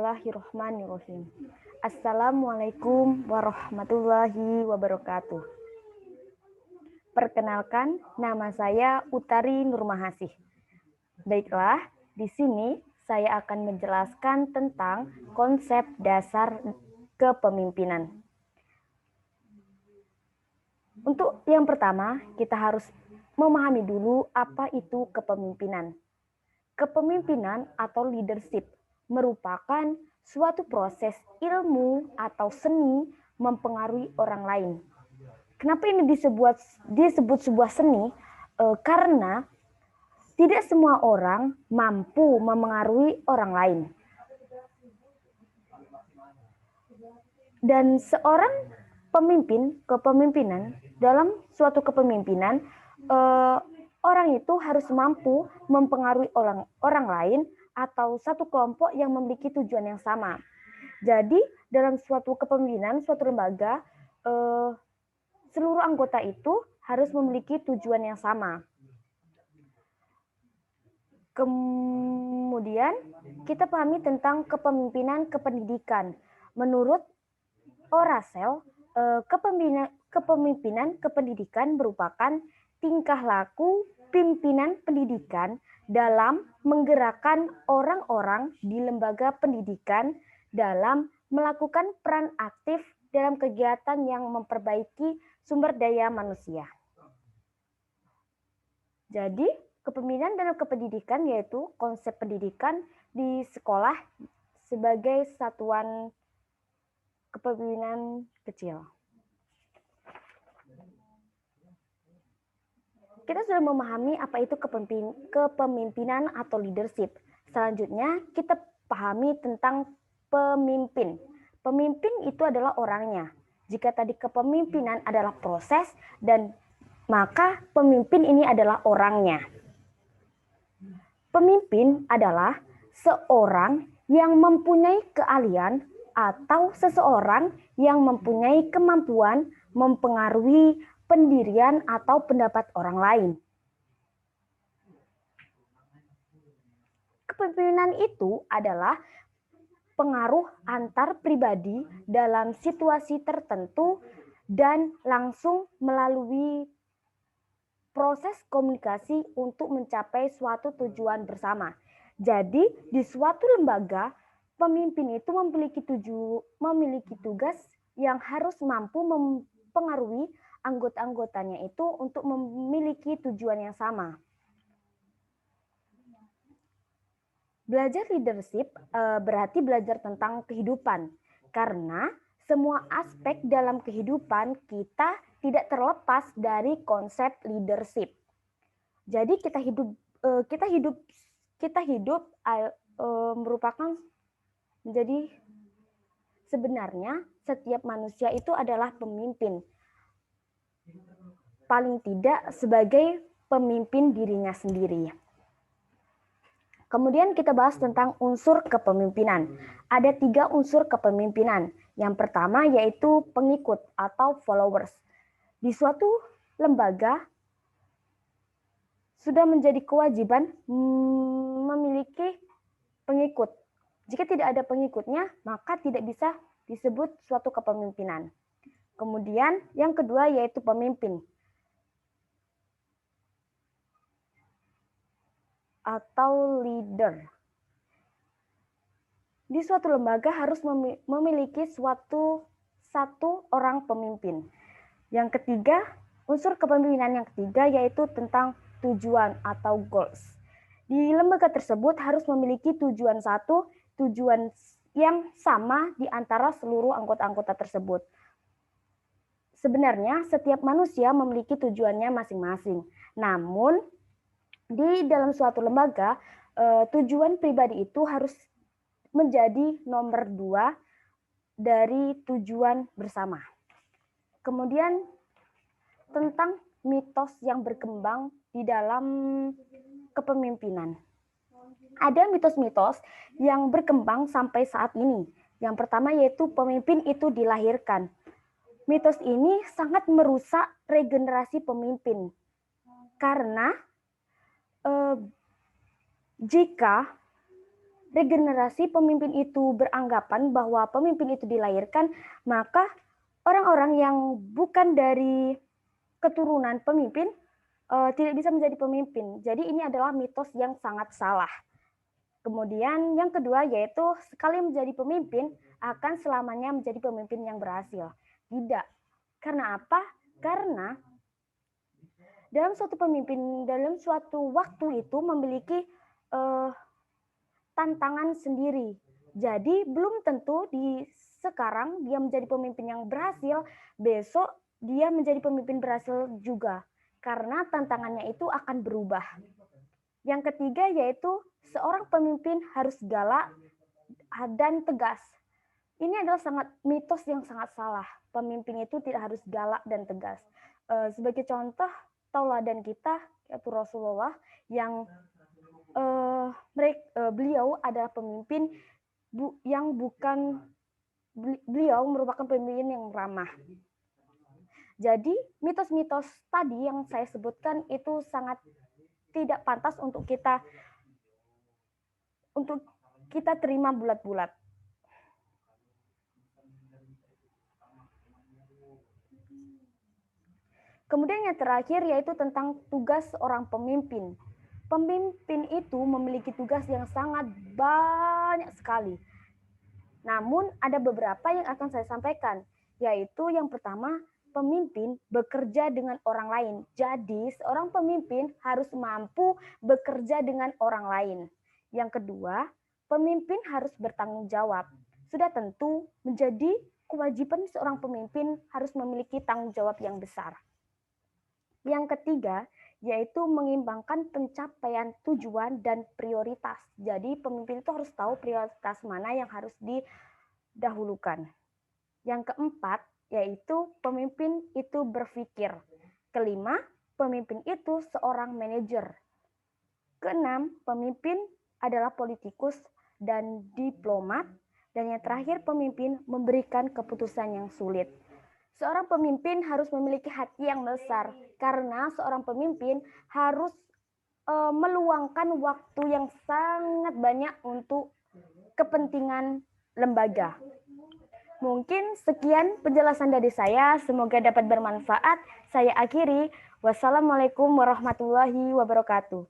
Bismillahirrahmanirrahim. Assalamualaikum warahmatullahi wabarakatuh. Perkenalkan, nama saya Utari Nurmahasih. Baiklah, di sini saya akan menjelaskan tentang konsep dasar kepemimpinan. Untuk yang pertama, kita harus memahami dulu apa itu kepemimpinan. Kepemimpinan atau leadership merupakan suatu proses ilmu atau seni mempengaruhi orang lain. Kenapa ini disebut sebuah seni? Karena tidak semua orang mampu memengaruhi orang lain. Dan seorang kepemimpinan, dalam suatu kepemimpinan, orang itu harus mampu mempengaruhi orang lain atau satu kelompok yang memiliki tujuan yang sama. Jadi dalam suatu kepemimpinan, suatu lembaga, seluruh anggota itu harus memiliki tujuan yang sama. Kemudian kita pahami tentang kepemimpinan kependidikan. Menurut Orasel, kepemimpinan kependidikan merupakan tingkah laku pimpinan pendidikan dalam menggerakkan orang-orang di lembaga pendidikan dalam melakukan peran aktif dalam kegiatan yang memperbaiki sumber daya manusia. Jadi, kepemimpinan dalam kependidikan yaitu konsep pendidikan di sekolah sebagai satuan kepemimpinan kecil. Kita sudah memahami apa itu kepemimpinan atau leadership. Selanjutnya kita pahami tentang pemimpin. Pemimpin itu adalah orangnya. Jika tadi kepemimpinan adalah proses, dan maka pemimpin ini adalah orangnya. Pemimpin adalah seorang yang mempunyai keahlian atau seseorang yang mempunyai kemampuan mempengaruhi pendirian atau pendapat orang lain. Kepemimpinan itu adalah pengaruh antar pribadi dalam situasi tertentu dan langsung melalui proses komunikasi untuk mencapai suatu tujuan bersama. Jadi di suatu lembaga, pemimpin itu memiliki tugas yang harus mampu mempengaruhi anggota-anggotanya itu untuk memiliki tujuan yang sama. Belajar leadership berarti belajar tentang kehidupan, karena semua aspek dalam kehidupan kita tidak terlepas dari konsep leadership. Jadi kita hidup merupakan menjadi sebenarnya setiap manusia itu adalah pemimpin. Paling tidak sebagai pemimpin dirinya sendiri. Kemudian kita bahas tentang unsur kepemimpinan. Ada 3 unsur kepemimpinan. Yang pertama yaitu pengikut atau followers. Di suatu lembaga sudah menjadi kewajiban memiliki pengikut. Jika tidak ada pengikutnya, maka tidak bisa disebut suatu kepemimpinan. Kemudian yang kedua yaitu pemimpin atau leader. Di suatu lembaga harus memiliki satu orang pemimpin. Yang ketiga, unsur kepemimpinan yang ketiga yaitu tentang tujuan atau goals. Di lembaga tersebut harus memiliki tujuan yang sama di antara seluruh anggota-anggota tersebut. Sebenarnya setiap manusia memiliki tujuannya masing-masing. Namun di dalam suatu lembaga, tujuan pribadi itu harus menjadi nomor 2 dari tujuan bersama. Kemudian tentang mitos yang berkembang di dalam kepemimpinan. Ada mitos-mitos yang berkembang sampai saat ini. Yang pertama yaitu pemimpin itu dilahirkan. Mitos ini sangat merusak regenerasi pemimpin. Karena jika regenerasi pemimpin itu beranggapan bahwa pemimpin itu dilahirkan, maka orang-orang yang bukan dari keturunan pemimpin tidak bisa menjadi pemimpin. Jadi ini adalah mitos yang sangat salah. Kemudian yang kedua yaitu sekali menjadi pemimpin akan selamanya menjadi pemimpin yang berhasil. Tidak. Karena apa? Karena dalam suatu waktu itu memiliki tantangan sendiri. Jadi belum tentu di sekarang dia menjadi pemimpin yang berhasil, besok dia menjadi pemimpin berhasil juga. Karena tantangannya itu akan berubah. Yang ketiga yaitu seorang pemimpin harus galak dan tegas. Ini adalah mitos yang sangat salah. Pemimpin itu tidak harus galak dan tegas. Sebagai contoh, tauladan kita yaitu Rasulullah yang beliau adalah pemimpin yang bukan beliau merupakan pemimpin yang ramah. Jadi mitos-mitos tadi yang saya sebutkan itu sangat tidak pantas untuk kita terima bulat-bulat. Kemudian yang terakhir yaitu tentang tugas seorang pemimpin. Pemimpin itu memiliki tugas yang sangat banyak sekali. Namun ada beberapa yang akan saya sampaikan, yaitu yang pertama, pemimpin bekerja dengan orang lain. Jadi seorang pemimpin harus mampu bekerja dengan orang lain. Yang kedua, pemimpin harus bertanggung jawab. Sudah tentu menjadi kewajiban seorang pemimpin harus memiliki tanggung jawab yang besar. Yang ketiga, yaitu mengimbangkan pencapaian tujuan dan prioritas. Jadi pemimpin itu harus tahu prioritas mana yang harus didahulukan. Yang keempat, yaitu pemimpin itu berpikir. Kelima, pemimpin itu seorang manajer. Keenam, pemimpin adalah politikus dan diplomat. Dan yang terakhir, pemimpin memberikan keputusan yang sulit. Seorang pemimpin harus memiliki hati yang besar, karena seorang pemimpin harus meluangkan waktu yang sangat banyak untuk kepentingan lembaga. Mungkin sekian penjelasan dari saya, semoga dapat bermanfaat. Saya akhiri. Wassalamualaikum warahmatullahi wabarakatuh.